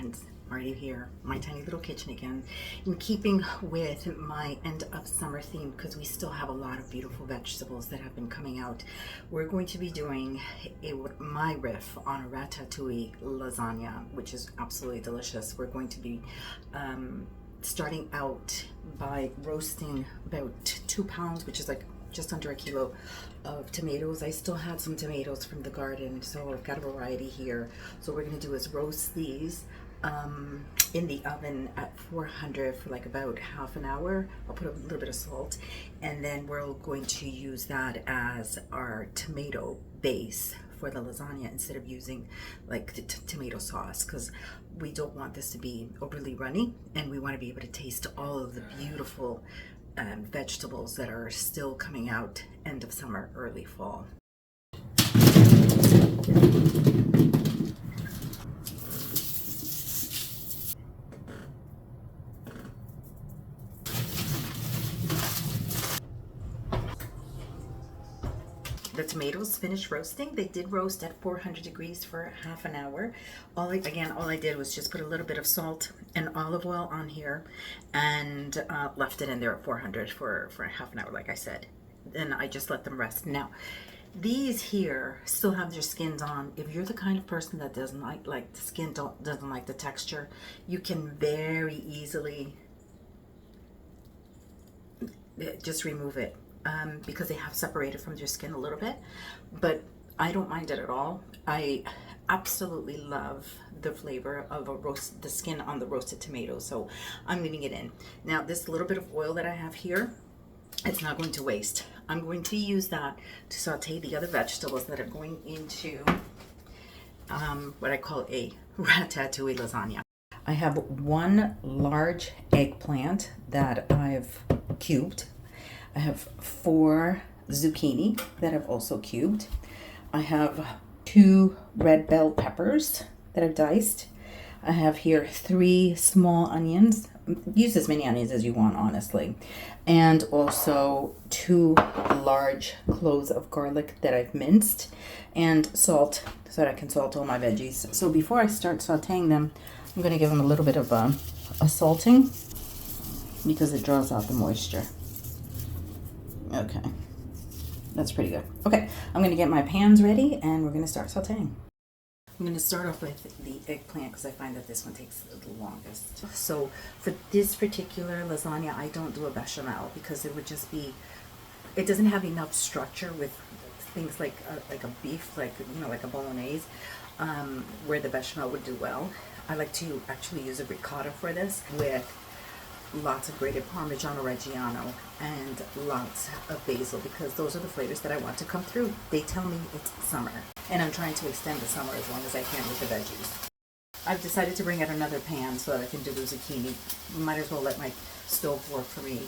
friends, Marty here, my tiny little kitchen again, in keeping with my end of summer theme, because we still have a lot of beautiful vegetables that have been coming out. We're going to be doing my riff on a ratatouille lasagna, which is absolutely delicious. We're going to be starting out by roasting about 2 pounds, which is like just under a kilo of tomatoes. I still had some tomatoes from the garden, so I've got a variety here. So what we're going to do is roast these in the oven at 400 for like about half an hour. I'll put a little bit of salt, and then we're going to use that as our tomato base for the lasagna instead of using like the tomato sauce, because we don't want this to be overly runny, and we want to be able to taste all of the beautiful vegetables that are still coming out end of summer, early fall. The tomatoes finished roasting. They did roast at 400 degrees for half an hour. All I did was just put a little bit of salt and olive oil on here, and left it in there at 400 for half an hour, like I said. Then I just let them rest. Now, these here still have their skins on. If you're the kind of person that doesn't like the skin, doesn't like the texture, you can very easily just remove it. Because they have separated from their skin a little bit, but I don't mind it at all. I absolutely love the flavor of the skin on the roasted tomatoes, so I'm leaving it in. Now, this little bit of oil that I have here, it's not going to waste. I'm going to use that to saute the other vegetables that are going into what I call a ratatouille lasagna. I have one large eggplant that I've cubed. I have 4 zucchini that I've also cubed. I have 2 red bell peppers that I've diced. I have here 3 small onions. Use as many onions as you want, honestly. And also 2 large cloves of garlic that I've minced, and salt so that I can salt all my veggies. So before I start sauteing them, I'm going to give them a little bit of a salting, because it draws out the moisture. Okay, that's pretty good. Okay, I'm going to get my pans ready, and we're going to start sauteing. I'm going to start off with the eggplant, because I find that this one takes the longest. So for this particular lasagna, I don't do a bechamel, because it would just be, it doesn't have enough structure with things like a beef, like like a bolognese, where the bechamel would do well. I like to actually use a ricotta for this, with lots of grated Parmigiano Reggiano and lots of basil, because those are the flavors that I want to come through. They tell me it's summer, and I'm trying to extend the summer as long as I can with the veggies. I've decided to bring out another pan so that I can do the zucchini. Might as well let my stove work for me.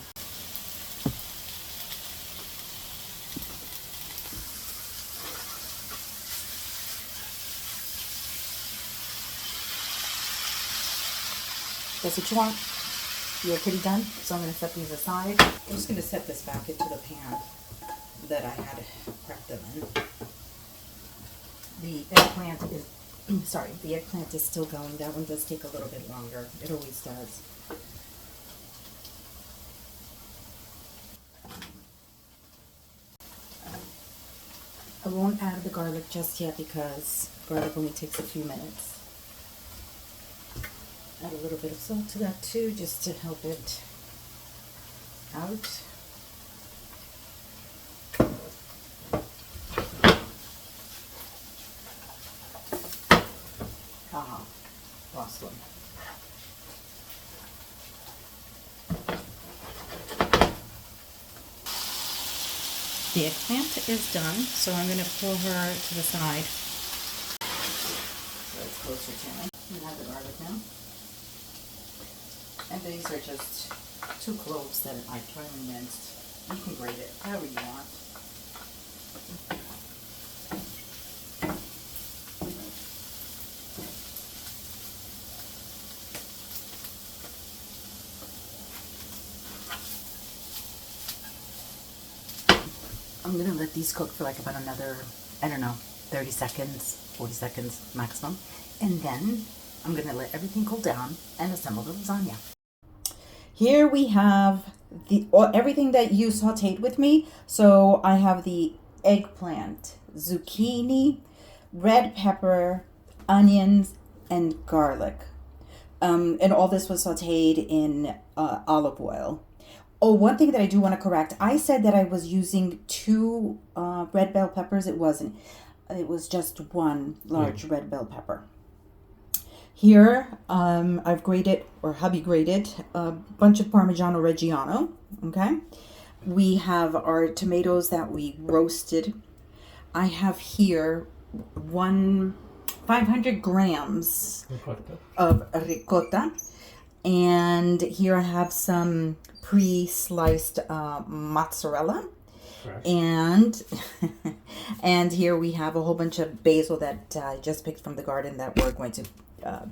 That's what you want? You're pretty done, so I'm going to set these aside. I'm just going to set this back into the pan that I had prepped them in. The eggplant is still going. That one does take a little bit longer. It always does. I won't add the garlic just yet, because garlic only takes a few minutes. Add a little bit of salt to that too, just to help it out. Lost one. The eggplant is done, so I'm going to pull her to the side. So it's closer to me. I'm going to have the garlic now. And these are just 2 cloves that I finely minced. You can grate it however you want. I'm going to let these cook for like about another, I don't know, 30 seconds, 40 seconds maximum. And then I'm gonna let everything cool down and assemble the lasagna. Here we have everything that you sauteed with me. So I have the eggplant, zucchini, red pepper, onions, and garlic. And all this was sauteed in olive oil. Oh, one thing that I do want to correct. I said that I was using two red bell peppers. It wasn't. It was just one large red bell pepper. Here, I've grated, or hubby grated, a bunch of Parmigiano Reggiano, okay? We have our tomatoes that we roasted. I have here 500 grams of ricotta. And here I have some pre-sliced mozzarella. Fresh. And here we have a whole bunch of basil that I just picked from the garden that we're going to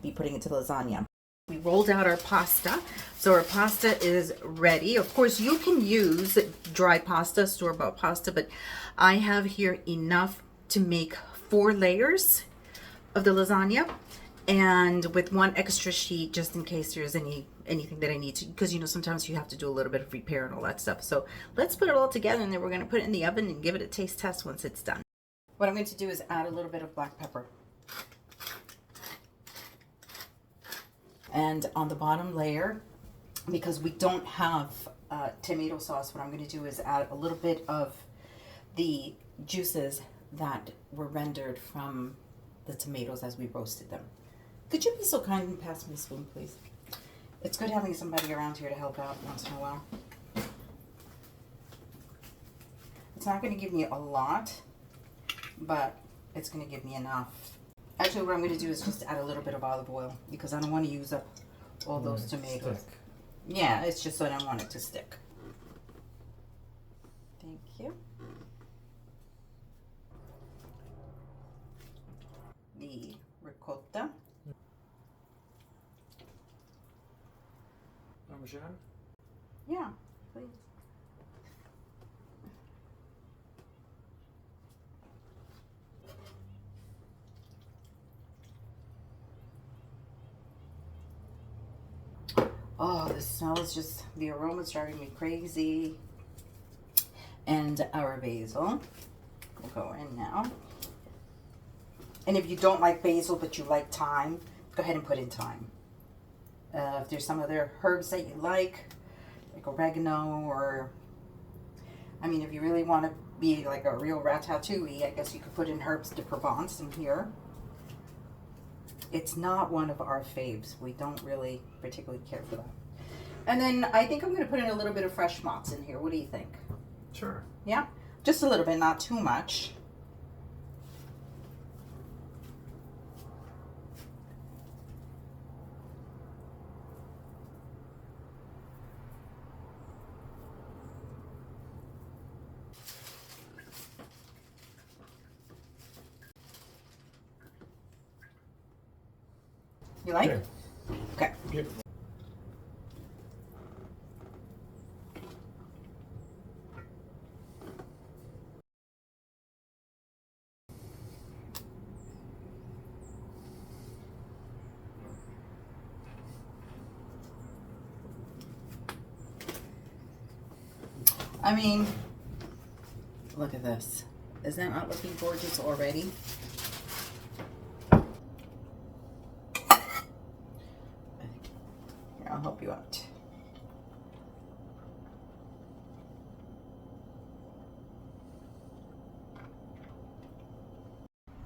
be putting into lasagna. We rolled out our pasta, so our pasta is ready. Of course, you can use dry pasta, store-bought pasta, but I have here enough to make 4 layers of the lasagna, and with one extra sheet just in case there's anything that I need to, because you know sometimes you have to do a little bit of repair and all that stuff. So let's put it all together, and then we're going to put it in the oven and give it a taste test once it's done. What I'm going to do is add a little bit of black pepper. And on the bottom layer, because we don't have tomato sauce, what I'm going to do is add a little bit of the juices that were rendered from the tomatoes as we roasted them. Could you be so kind and pass me a spoon, please? It's good having somebody around here to help out once in a while. It's not going to give me a lot, but it's going to give me enough. Actually, what I'm going to do is just add a little bit of olive oil because I don't want to use up all those tomatoes. Stick. Yeah, it's just so I don't want it to stick. Thank you. The ricotta. Parmesan? Yeah, please. Oh, the smell is just, the aroma is driving me crazy. And our basil will go in now. And if you don't like basil but you like thyme, go ahead and put in thyme. If there's some other herbs that you like oregano, or, I mean, if you really want to be like a real ratatouille, I guess you could put in herbs de Provence in here. It's not one of our faves. We don't really particularly care for that. And then I think I'm going to put in a little bit of fresh mozz in here. What do you think? Sure. Yeah? Just a little bit, not too much. You like? Okay. Okay. Beautiful. I mean, look at this. Is that not looking gorgeous already? Here, I'll help you out.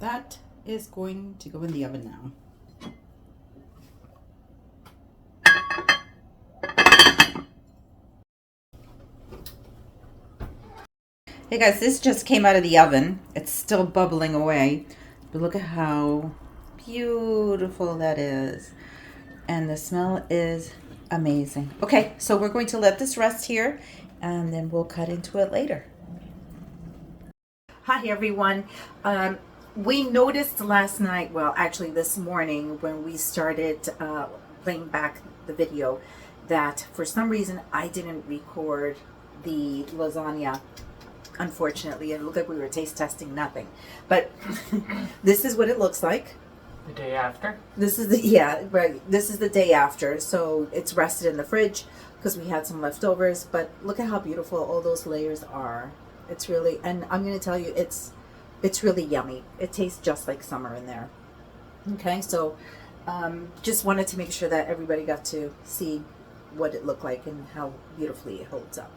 That is going to go in the oven now. Hey guys, this just came out of the oven. It's still bubbling away, but look at how beautiful that is. And the smell is amazing. Okay, so we're going to let this rest here and then we'll cut into it later. Hi everyone. We noticed last night, well actually this morning when we started playing back the video, that for some reason I didn't record the lasagna. Unfortunately, it looked like we were taste testing nothing, but this is what it looks like. The day after? This is the yeah, right. This is the day after, so it's rested in the fridge because we had some leftovers. But look at how beautiful all those layers are. It's really, and I'm gonna tell you, it's really yummy. It tastes just like summer in there. Okay, so just wanted to make sure that everybody got to see what it looked like and how beautifully it holds up.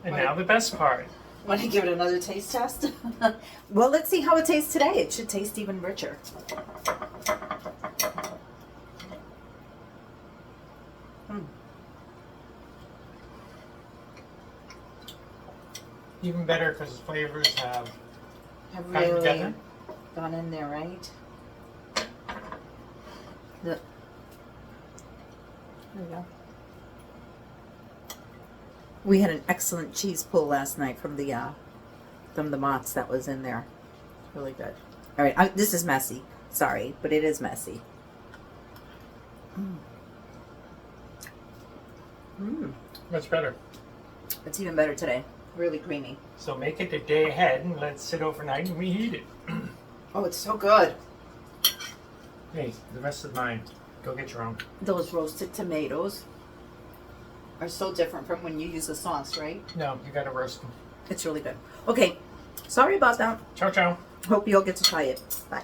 And now the best part. Want to give it another taste test? Well, let's see how it tastes today. It should taste even richer. Even better because the flavors have Have come really together. gone in there, right? There we go. We had an excellent cheese pull last night from the Mott's that was in there. Really good. All right, this is messy. Sorry, but it is messy. Much better. It's even better today. Really creamy. So make it the day ahead and let it sit overnight and reheat it. Oh, it's so good. Hey, the rest is mine. Go get your own. Those roasted tomatoes are so different from when you use the sauce, right? No, you gotta roast them. It's really good. Okay, sorry about that. Ciao, ciao. Hope you'll get to try it. Bye.